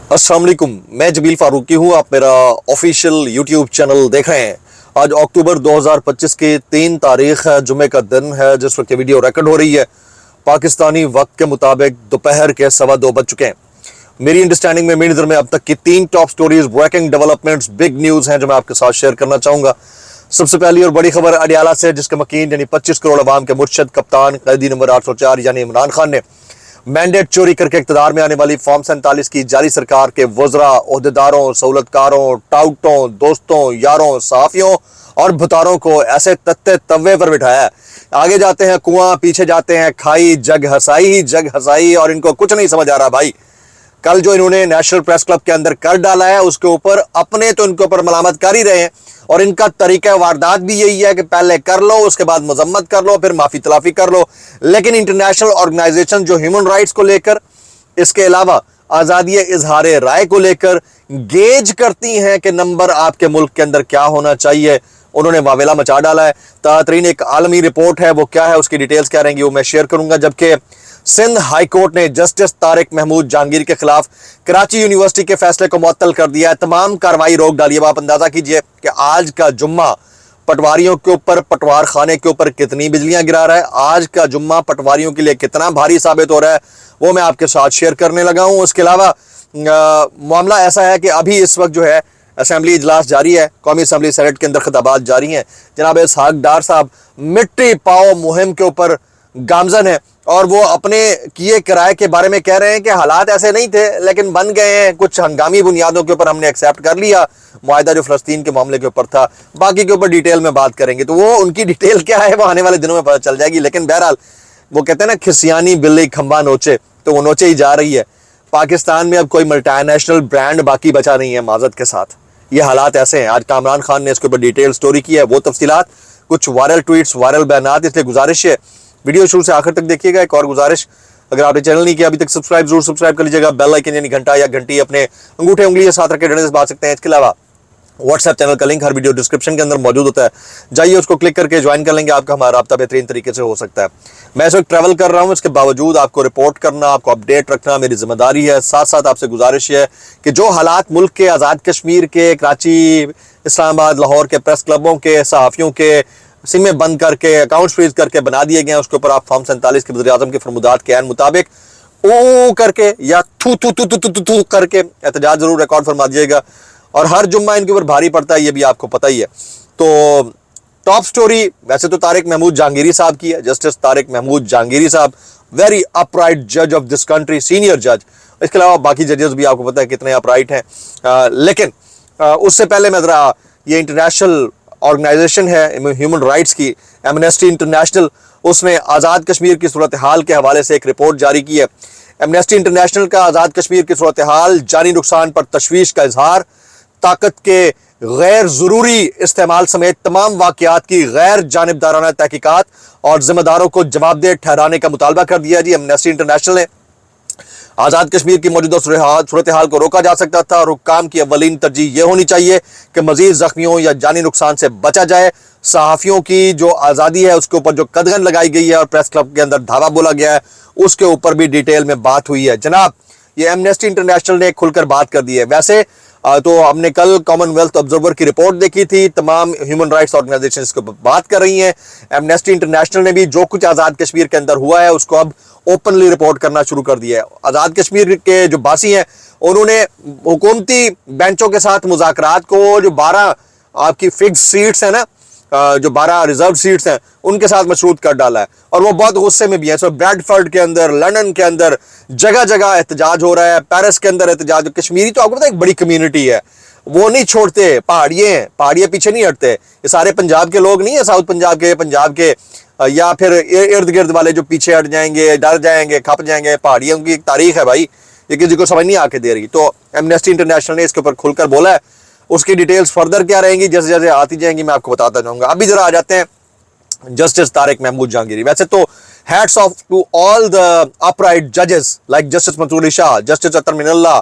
अस्सलाम वालेकुम, मैं जमील फारूकी हूँ। आप मेरा ऑफिशियल यूट्यूब चैनल देख रहे हैं। आज अक्टूबर 2025 की 3 तारीख है, जुमे का दिन है जिस वक्त वीडियो रिकॉर्ड हो रही है। पाकिस्तानी वक्त के मुताबिक दोपहर के 2:15 बज चुके हैं। मेरी अंडरस्टैंडिंग में, मेरी नज़र में अब तक की 3 top stories, breaking developments, big news हैं जो मैं आपके साथ शेयर करना चाहूँगा। सबसे पहली और बड़ी खबर अडियाला से, जिसके मकीन यानी 25 करोड़ अवाम के मुर्शद, कप्तान, कैदी नंबर 804 यानी इमरान खान ने मैंडेट चोरी करके इक़्तिदार में आने वाली फॉर्म 47 की जाली सरकार के वज़रा, ओहदेदारों, सहूलतकारों, टाउटों, दोस्तों, यारों, सहाफ़ियों और भुतारों को ऐसे तत्ते तवे पर बिठाया है। आगे जाते हैं कुआं, पीछे जाते हैं खाई, जग हसाई ही जग हसाई, और इनको कुछ नहीं समझ आ रहा भाई। कल जो इन्होंने नेशनल प्रेस क्लब के अंदर कर डाला है, उसके ऊपर अपने तो इनके ऊपर मलामत कर ही रहे हैं, और इनका तरीका वारदात भी यही है कि पहले कर लो, उसके बाद मजम्मत कर लो, फिर माफी तलाफी कर लो। लेकिन इंटरनेशनल ऑर्गेनाइजेशन जो ह्यूमन राइट्स को लेकर, इसके अलावा आज़ादी इजहार राय को लेकर गेज करती हैं कि नंबर आपके मुल्क के अंदर क्या होना चाहिए, उन्होंने वावेला मचा डाला है। तातरीन एक आलमी रिपोर्ट है, वो क्या है, उसकी डिटेल्स क्या रहेंगी वो मैं शेयर करूंगा। जबकि सिंध हाई कोर्ट ने जस्टिस तारिक महमूद जहांगीर के खिलाफ कराची यूनिवर्सिटी के फैसले को मुअत्तल कर दिया है। तमाम कार्रवाई रोक डाली है। आप अंदाजा कीजिए कि आज का जुम्मा पटवारियों के ऊपर, पटवार खाने के ऊपर कितनी बिजलियां गिरा रहा है। आज का जुम्मा पटवारियों के लिए कितना भारी साबित हो रहा है, वो मैं आपके साथ शेयर करने लगा हूं। उसके अलावा मामला ऐसा है कि अभी इस वक्त जो है असेंबली इजलास जारी है, कौमी असेंबली सेनेट के अंदर खिताबात जारी हैं। जनाब इसहाक डार साहब मिट्टी पाओ मुहिम के ऊपर गामजन है, और वो अपने किए किराए के बारे में कह रहे हैं कि हालात ऐसे नहीं थे लेकिन बन गए हैं, कुछ हंगामी बुनियादों के ऊपर हमने एक्सेप्ट कर लिया मुआहिदा जो फ़लस्तीन के मामले के ऊपर था। बाकी के ऊपर डिटेल में बात करेंगे, तो वो उनकी डिटेल क्या है वो आने वाले दिनों में पता चल जाएगी। लेकिन बहरहाल वो कहते हैं ना, खिसियानी बिल्ली खंबा नोचे, तो वो नोचे ही जा रही है। पाकिस्तान में अब कोई मल्टीनेशनल ब्रांड बाकी बचा नहीं है माजत के साथ। ये हालात ऐसे हैं। आज कामरान खान ने इसके ऊपर डिटेल स्टोरी की है, वो तफसीलात, कुछ वायरल ट्वीट्स, वायरल बयानात, इसलिए गुजारिश है वीडियो शुरू से आखिर तक देखिएगा। एक और गुजारिश, अगर आपने चैनल नहीं किया अभी तक, सब्सक्राइब जरूर सब्सक्राइब कर लीजिएगा। बेल आइकन यानी घंटा या घंटी अपने अंगूठे उंगली के साथ रख के से बात सकते हैं। इसके अलावा व्हाट्सएप चैनल का लिंक हर वीडियो डिस्क्रिप्शन के अंदर मौजूद होता है, जाइए उसको क्लिक करके ज्वाइन कर लेंगे, आपका हमारा राब्ता बेहतरीन तरीके से हो सकता है। मैं इस वक्त ट्रैवल कर रहा हूँ, इसके बावजूद आपको रिपोर्ट करना, आपको अपडेट रखना मेरी जिम्मेदारी है। साथ साथ आपसे गुजारिश है कि जो हालात मुल्क के, आज़ाद कश्मीर के, कराची, इस्लामाबाद, लाहौर के प्रेस क्लबों के, सहाफ़ियों के सिमें बंद करके, अकाउंट फ्रीज करके बना दिए गए हैं, उसके ऊपर आप फॉर्म 47 के वज़ीर आज़म के फरमुदात के ऐन मुताबिक ओ करके या थू थू थू थू थू थू करके एहतजाज जरूर रिकॉर्ड फरमा दीजिएगा। और हर जुम्मा इनके ऊपर भारी पड़ता है, ये भी आपको पता ही है। तो टॉप स्टोरी वैसे तो तारिक महमूद जहांगीरी साहब की है। जस्टिस तारिक महमूद जहांगीरी साहब, वेरी अपराइट जज ऑफ दिस कंट्री, सीनियर जज। इसके अलावा बाकी जजेस भी आपको पता है कितने अपराइट हैं। लेकिन उससे पहले मैं ज़रा, ये इंटरनेशनल ऑर्गेनाइजेशन है ह्यूमन राइट्स की, एमनेस्टी इंटरनेशनल, उसने आज़ाद कश्मीर की सूरत हाल के हवाले से एक रिपोर्ट जारी की है। एमनेस्टी इंटरनेशनल का आज़ाद कश्मीर की सूरत हाल, जानी नुकसान पर तशवीश का इजहार, ताकत के गैर ज़रूरी इस्तेमाल समेत तमाम वाक़यात की गैर जानिबदाराना तहकीकात और जिम्मेदारों को जवाबदेह ठहराने का मुतालबा कर दिया जी एमनेस्टी इंटरनेशनल ने। आज़ाद कश्मीर की मौजूदा सूरत हाल को रोका जा सकता था, और हुक्काम की अव्वलीन तरजीह ये होनी चाहिए कि मज़ीद ज़ख्मियों या जानी नुकसान से बचा जाए। सहाफ़ियों की जो आज़ादी है उसके ऊपर जो कदगन लगाई गई है और प्रेस क्लब के अंदर धावा बोला गया है, उसके ऊपर भी डिटेल में बात हुई है। जनाब, ये एमनेस्टी इंटरनेशनल ने खुलकर बात कर दी है। वैसे तो हमने कल कॉमनवेल्थ ऑब्जर्वर की रिपोर्ट देखी थी, तमाम ह्यूमन राइट्स ऑर्गेनाइजेशन इसके ऊपर बात कर रही हैं। एमनेस्टी इंटरनेशनल ने भी जो कुछ आज़ाद कश्मीर के अंदर हुआ है उसको अब ओपनली रिपोर्ट करना शुरू कर दिया है। आज़ाद कश्मीर के जो बासी हैं, उन्होंने हुकूमती बेंचों के साथ मुज़ाकरात को, जो 12 आपकी फिक्स सीट्स हैं ना, जो 12 रिजर्व सीट्स हैं, उनके साथ मशरूत कर डाला है, और वो बहुत गुस्से में भी है। सो ब्रैडफर्ड के अंदर, लंदन के अंदर जगह जगह एहतजाज हो रहा है, पेरिस के अंदर एहतजाज। कश्मीरी तो आपको पता है एक बड़ी कम्युनिटी है, वो नहीं छोड़ते, पहाड़ियाँ पीछे नहीं हटते। ये सारे पंजाब के लोग नहीं है, साउथ पंजाब के या फिर इर्द गिर्द वाले जो पीछे हट जाएंगे, डर जाएंगे, खप जाएंगे। पहाड़ियों की एक तारीख है भाई, ये किसी को समझ नहीं आके दे रही। तो एमनेस्टी इंटरनेशनल ने इसके ऊपर खुलकर बोला है। उसकी डिटेल्स फर्दर क्या रहेंगी, जैसे जैसे आती जाएंगी मैं आपको बताता जाऊंगा। अभी जरा आ जाते हैं जस्टिस तारिक महमूद जहांगीरी। वैसे तो hats off to all the upright जजेस like justice Mansoor Shah, justice Athar Minallah,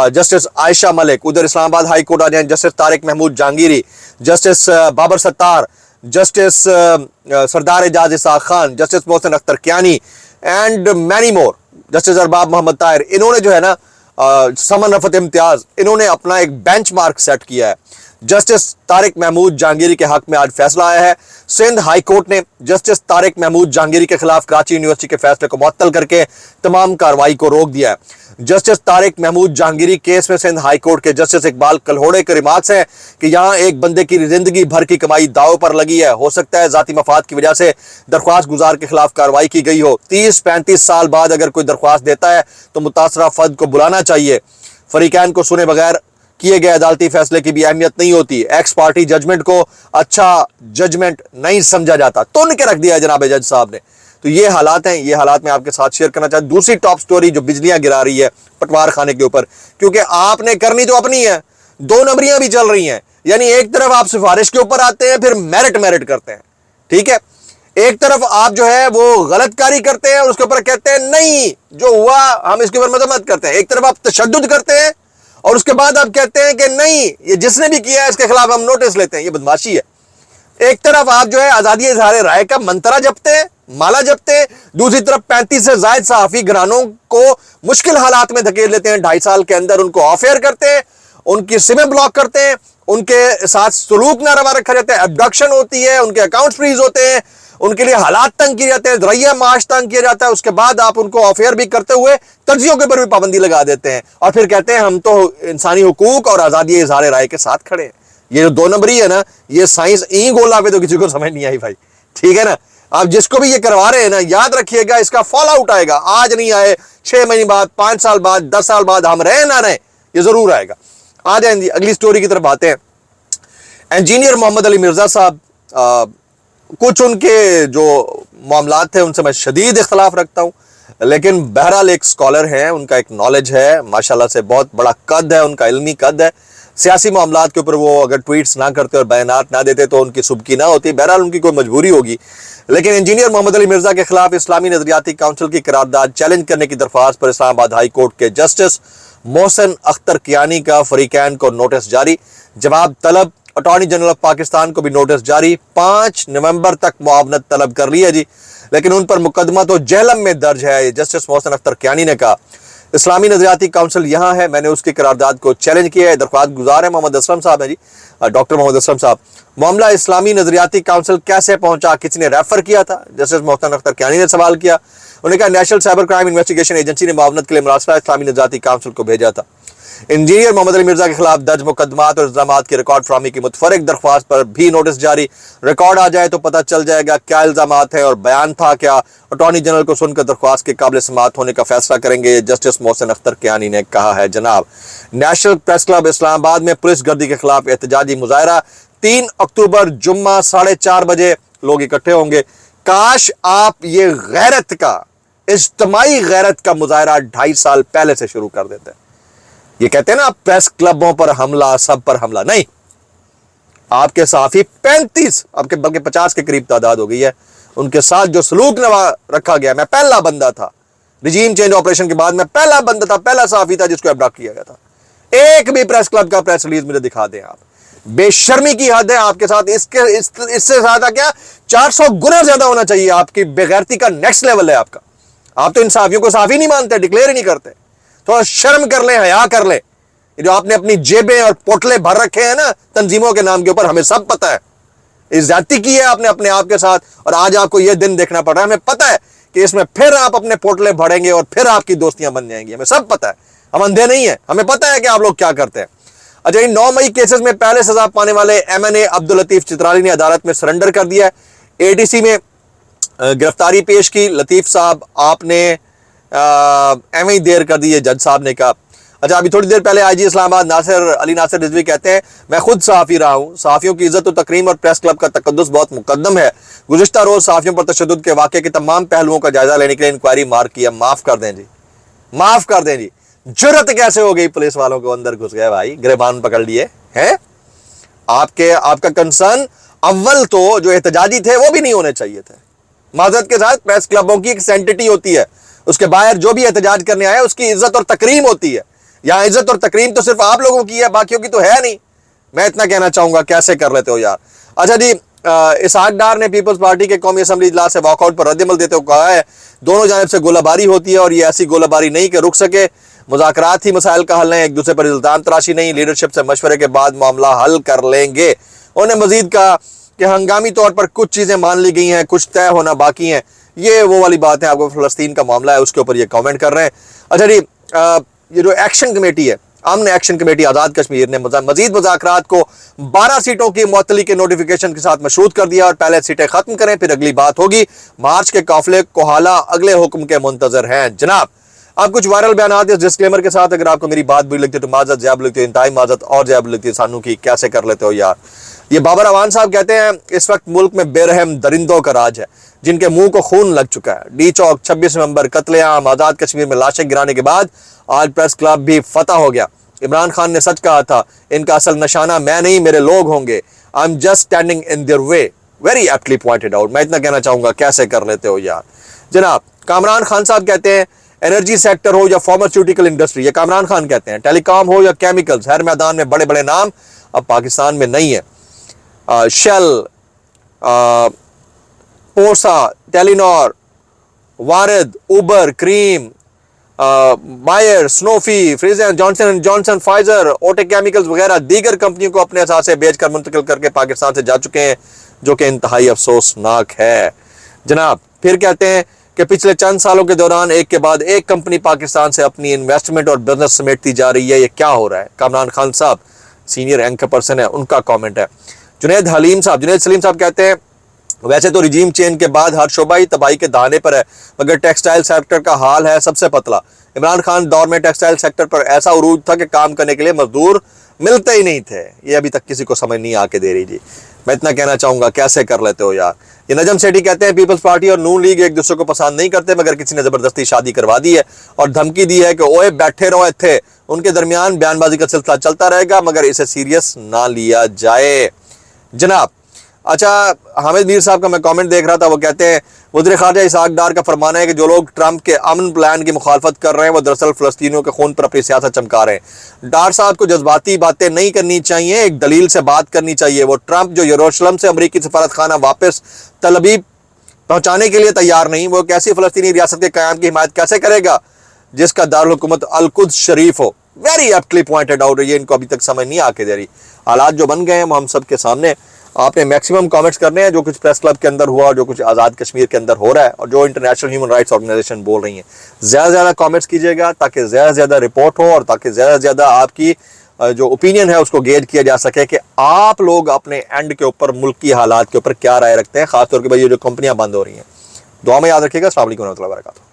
justice Ayesha Malik, उधर इस्लामाबाद हाई कोर्ट आ जाए justice Tariq Mahmood Jahangiri, justice Babar Sattar, justice Sardar Ejaz Ishaq Khan, justice Mohsin Akhtar Kayani and many more, justice Arbab Mohammad Tahir. इन्होंने जो है ना समन रफत इम्तियाज, इन्होंने अपना एक बेंच मार्क सेट किया है। जस्टिस तारिक महमूद जहांगीरी के हक में आज फैसला आया है। सिंध हाई कोर्ट ने जस्टिस तारिक महमूद जहांगीरी के खिलाफ कराची यूनिवर्सिटी के फैसले को मुअत्तल करके तमाम कार्रवाई को रोक दिया है। जस्टिस तारिक महमूद जहांगीरी केस में सिंध हाई कोर्ट के जस्टिस इकबाल कलहोड़े के रिमार्क्स हैं कि यहां एक बंदे की जिंदगी भर की कमाई दाव पर लगी है। हो सकता है जाती मफाद की वजह से दरख्वास्त गुजार के खिलाफ कार्रवाई की गई हो। 30-35 साल बाद अगर कोई दरख्वास्त देता है तो मुतासरा फर्द को बुलाना चाहिए। फरीकैन को सुने बगैर किए गए अदालती फैसले की भी अहमियत नहीं होती। एक्स पार्टी जजमेंट को अच्छा जजमेंट नहीं समझा जाता, तुन के रख दिया है जनाब जज साहब ने। तो ये हालात हैं, ये हालात मैं आपके साथ शेयर करना चाहता हूं। दूसरी टॉप स्टोरी जो बिजलियां गिरा रही है पटवार खाने के ऊपर, क्योंकि आपने करनी तो अपनी है, दो नंबरियां भी चल रही हैं। यानी एक तरफ आप सिफारिश के ऊपर आते हैं, फिर मेरिट करते हैं, ठीक है। एक तरफ आप जो है वो गलतकारी करते हैं और उसके ऊपर कहते हैं नहीं जो हुआ हम इसके ऊपर मजम्मत करते हैं। एक तरफ आप तशद्दुद करते हैं और उसके बाद आप कहते हैं कि नहीं ये जिसने भी किया है इसके खिलाफ हम नोटिस लेते हैं, ये बदमाशी है। एक तरफ आप जो है आजादी इजहार राय का मंत्रा जपते हैं, माला जपते हैं, दूसरी तरफ 35 से ज्यादा सहाफी घरानों को मुश्किल हालात में धकेल लेते हैं। 2.5 साल के अंदर उनको ऑफ एयर करते हैं, उनकी सिमें ब्लॉक करते हैं, उनके साथ सलूक नारवा रखा जाता है, एब्डक्शन होती है, उनके अकाउंट फ्रीज होते हैं, उनके लिए हालात तंग किए जाते हैं, रैया माश तंग किया जाता है। उसके बाद आप उनको ऑफ एयर भी करते हुए तर्जियों के ऊपर भी पाबंदी लगा देते हैं और फिर कहते हैं हम तो इंसानी हुकूक और आजादी इजहार राय के साथ खड़े हैं। ये जो दो नंबरी है ना, ये साइंस ई गोला पे तो किसी को समझ नहीं आई भाई, ठीक है ना। आप जिसको भी ये करवा रहे हैं ना, याद रखिएगा इसका फॉल आउट आएगा। आज नहीं आए, 6 महीने बाद, 5 साल बाद, 10 साल बाद, हम रहे ना रहे, ये जरूर आएगा। आ जाए अगली स्टोरी की तरफ आते हैं। इंजीनियर मोहम्मद अली मिर्जा साहब, कुछ उनके जो मामलात थे उनसे मैं शदीद इख्तलाफ रखता हूँ, लेकिन बहरहाल एक स्कॉलर हैं, उनका एक नॉलेज है माशाल्लाह से, बहुत बड़ा कद है उनका, इल्मी कद है। सियासी मामलात के ऊपर वो अगर ट्वीट्स ना करते और बयानात ना देते तो उनकी सुबकी ना होती, बहरहाल उनकी कोई मजबूरी होगी। लेकिन इंजीनियर मोहम्मद अली मिर्जा के खिलाफ इस्लामी नजरियाती काउंसिल की करारदाद चैलेंज करने की दरख्वास्त पर इस्लामाबाद हाई कोर्ट के जस्टिस मोहसिन अख्तर कियानी का फरीकैन को नोटिस जारी, जवाब तलब। अटॉर्नी जनरल ऑफ पाकिस्तान को भी नोटिस जारी, 5 नवंबर तक मुआवनत तलब कर ली है जी, लेकिन उन पर मुकदमा तो जहलम में दर्ज है। जस्टिस मोहसिन अख्तर कियानी ने कहा इस्लामी नजरियाती काउंसिल यहाँ है, मैंने उसकी करारदाद को चैलेंज किया है। दरख्वास्त गुजार है मोहम्मद असलम साहब है जी, डॉक्टर मोहम्मद असलम साहब। मामला इस्लामी नजरियाती काउंसिल कैसे पहुंचा, किसी ने रेफर किया था? जस्टिस मोहसिन अख्तर कियानी ने सवाल किया। उन्होंने कहा national cyber crime investigation agency ने मुआवनत के लिए मरासला इस्लामी नजरियाती काउंसिल को भेजा था। इंजीनियर मोहम्मद अली मिर्जा के खिलाफ दर्ज मुकदमात और इल्जामात की रिकॉर्ड फराहमी की मुतफरक दरख्वास्त पर भी नोटिस जारी। रिकॉर्ड आ जाए तो पता चल जाएगा क्या इल्जामात है और बयान था क्या। अटॉर्नी जनरल को सुनकर दरख्वास्त के काबिल समाअत होने का फैसला करेंगे, जस्टिस मोहसिन अख्तर कियानी ने कहा है। जनाब, नेशनल प्रेस क्लब इस्लामाबाद में पुलिस गर्दी के खिलाफ एहतजाजी मुजाहरा 3 अक्टूबर जुम्मा 4:30 बजे लोग इकट्ठे होंगे। काश आप ये गैरत का, इज्तिमाई गैरत का मुजाहरा 2.5 साल पहले से शुरू कर देते। ये कहते हैं ना प्रेस क्लबों पर हमला, सब पर हमला, नहीं। आपके सहाफी 35, आपके बल्कि 50 के करीब तादाद हो गई है, उनके साथ जो सलूक नवा रखा गया। मैं पहला बंदा था रिजीम चेंज ऑपरेशन के बाद, मैं पहला बंदा था, पहला सहाफी था जिसको अब्डक्ट किया गया था। एक भी प्रेस क्लब का प्रेस रिलीज मुझे दिखा दें आप। बेशर्मी की हद है आपके साथ। इससे ज्यादा क्या, 400 गुना ज्यादा होना चाहिए। आपकी बेगैरती का नेक्स्ट लेवल है आपका। आप तो इन सहाफियों को सहाफी नहीं मानते, डिक्लेयर ही नहीं करते। थोड़ा शर्म कर ले, हया कर ले। जो आपने अपनी जेबें और पोटले भर रखे हैं ना तंजीमों के नाम के ऊपर, हमें सब पता है। इज्जती की है आपने अपने आप के साथ, और आज आपको यह दिन देखना पड़ रहा है। हमें पता है कि इसमें फिर आप अपने पोटले भरेंगे और फिर आपकी दोस्तियां बन जाएंगी। हमें सब पता है, हम अंधे नहीं है, हमें पता है कि आप लोग क्या करते हैं। अच्छा, इन 9 मई केसेस में पहले सजा पाने वाले MNA अब्दुल लतीफ चित्राली ने अदालत में सरेंडर कर दिया है। ADC में गिरफ्तारी पेश की। लतीफ साहब आपने एवं ही देर कर दी है, जज साहब ने कहा। अच्छा, अभी थोड़ी देर पहले IG इस्लामाबाद अली नासिर रिजवी कहते हैं मैं खुद सहाफ़ी रहा हूँ, सहाफ़ियों की इज्जत और तकरीम और प्रेस क्लब का तकद्दुस बहुत मुकद्दम है। गुज़िश्ता रोज़ सहाफ़ियों पर तशद्दुद के वाक़े के तमाम पहलुओं का जायजा लेने के लिए इंक्वायरी मार्क किया। माफ़ कर दें जी, माफ़ कर दें जी। जुर्रत कैसे हो गई पुलिस वालों को, अंदर घुस गए भाई, गिरबान पकड़ लिए हैं। आपका कंसर्न अव्वल तो जो एहतजाजी थे वो भी नहीं होने चाहिए थे। माजरत के साथ, प्रेस क्लबों की एक सेंटिटी होती है, उसके बाहर जो भी एहतजाज करने आया उसकी इज्जत और तकरीम होती है। यहाँ इज्जत और तकरीम तो सिर्फ आप लोगों की है, बाकियों की तो है नहीं। मैं इतना कहना चाहूंगा, कैसे कर लेते हो यार। अच्छा जी, इसहाक डार ने पीपल्स पार्टी के कौमी असम्बली इजलास से वॉकआउट पर रद्दमल देते हुए कहा है दोनों जानिब से गोलाबारी होती है और ये ऐसी गोलाबारी नहीं कि रुक सके। مذاکرات ہی مسائل کا حل ہے، ایک دوسرے پر الزام تراشی نہیں، لیڈرشپ سے مشورے کے بعد معاملہ حل کر لیں گے۔ انہوں نے مزید کہا کہ ہنگامی طور پر کچھ چیزیں مان لی گئی ہیں، کچھ طے ہونا باقی ہیں۔ یہ وہ والی بات ہے، آپ کو فلسطین کا معاملہ ہے اس کے اوپر یہ کامنٹ کر رہے ہیں۔ اچھا جی، یہ جو ایکشن کمیٹی ہے، امن ایکشن کمیٹی آزاد کشمیر نے مزید مذاکرات کو 12 سیٹوں کی معطلی کے نوٹیفیکیشن کے ساتھ مشروط کر دیا، اور پہلے سیٹیں ختم کریں پھر اگلی بات ہوگی۔ مارچ کے قافلے کوہالہ اگلے حکم کے منتظر ہیں جناب۔ اب کچھ وائرل بیانات اس ڈسکلیمر کے ساتھ، اگر آپ کو میری بات بری لگتی ہے تو معذرت، زیادہ لگتی ہے انتہائی معذرت، اور زیادہ لگتی ہے سانو کی کیسے کر لیتے ہو یار۔ یہ بابر اعوان صاحب کہتے ہیں اس وقت ملک میں بے رحم درندوں کا راج ہے جن کے منہ کو خون لگ چکا ہے۔ ڈی چوک 26 نومبر قتل عام، آزاد کشمیر میں لاشیں گرانے کے بعد آج پریس کلب بھی فتح ہو گیا۔ عمران خان نے سچ کہا تھا، ان کا اصل نشانہ میں نہیں میرے لوگ ہوں گے۔ I'm just standing in their way. Very aptly pointed out. میں اتنا کہنا چاہوں گا، کیسے کر لیتے ہو یار جناب۔ کامران خان صاحب کہتے ہیں انرجی سیکٹر ہو یا فارماسیوٹیکل انڈسٹری، یہ کامران خان کہتے ہیں، ٹیلی کام ہو یا کیمیکلز، ہر میدان میں بڑے بڑے نام اب پاکستان میں نہیں ہے۔ Shell, پورسا، Telenor, Warid, Uber, Careem, Bayer, Sanofi, فریزن، جانسن اینڈ جانسن، فائزر، اوٹے کیمیکلز وغیرہ دیگر کمپنیوں کو اپنے اثاثے بیچ کر منتقل کر کے پاکستان سے جا چکے ہیں، جو کہ انتہائی افسوسناک ہے جناب۔ پھر کہتے ہیں کہ پچھلے چند سالوں کے دوران ایک کے بعد ایک کمپنی پاکستان سے اپنی انویسٹمنٹ اور بزنس سمیٹتی جا رہی ہے، یہ کیا ہو رہا ہے؟ کامران خان صاحب سینئر اینکر پرسن ہے، ان کا کامنٹ ہے۔ جنید سلیم صاحب کہتے ہیں ویسے تو رجیم چینج کے بعد ہر شعبہ ہی تباہی کے دہانے پر ہے، مگر ٹیکسٹائل سیکٹر کا حال ہے سب سے پتلا۔ عمران خان دور میں ٹیکسٹائل سیکٹر پر ایسا عروج تھا کہ کام کرنے کے لیے مزدور ملتے ہی نہیں تھے، یہ ابھی تک کسی کو سمجھ نہیں آ کے دے رہی جی۔ میں اتنا کہنا چاہوں گا، کیسے کر لیتے ہو یار۔ یہ نجم سیٹھی کہتے ہیں پیپلز پارٹی اور نون لیگ ایک دوسرے کو پسند نہیں کرتے، مگر کسی نے زبردستی شادی کروا دی ہے اور دھمکی دی ہے کہ اوئے بیٹھے رہو تھے، ان کے درمیان بیان بازی کا سلسلہ چلتا رہے گا مگر اسے سیریس نہ لیا جائے جناب۔ اچھا، حامد میر صاحب کا میں کامنٹ دیکھ رہا تھا، وہ کہتے ہیں وزیر خارجہ اسحاق ڈار کا فرمانا ہے کہ جو لوگ ٹرمپ کے امن پلان کی مخالفت کر رہے ہیں وہ دراصل فلسطینیوں کے خون پر اپنی سیاست چمکا رہے ہیں۔ ڈار صاحب کو جذباتی باتیں نہیں کرنی چاہیے، ایک دلیل سے بات کرنی چاہیے۔ وہ ٹرمپ جو یروشلم سے امریکی سفارت خانہ واپس تل ابیب پہنچانے کے لیے تیار نہیں، وہ کیسی فلسطینی ریاست کے قیام کی حمایت کیسے کرے گا جس کا دارالحکومت القدس شریف ہو؟ Very aptly pointed out. یہ ان کو ابھی تک سمجھ نہیں آ کے دے رہی۔ حالات جو بن گئے ہیں وہ ہم سب کے سامنے، آپ نے میکسیمم کامنٹس کرنے ہیں جو کچھ پریس کلب کے اندر ہوا اور جو کچھ آزاد کشمیر کے اندر ہو رہا ہے اور جو انٹرنیشنل ہیومن رائٹس آرگنائزیشن بول رہی ہیں۔ زیادہ سے زیادہ کامنٹس کیجیے گا تاکہ زیادہ سے زیادہ رپورٹ ہو اور تاکہ زیادہ سے زیادہ آپ کی جو اوپینین ہے اس کو گیج کیا جا سکے کہ آپ لوگ اپنے اینڈ کے اوپر ملک کی حالات کے اوپر کیا رائے رکھتے ہیں، خاص طور پہ یہ جو کمپنیاں بند ہو رہی ہیں۔ دعا میں یاد رکھیے گا۔ السلام علیکم ورحمۃ اللہ وبرکاتہ۔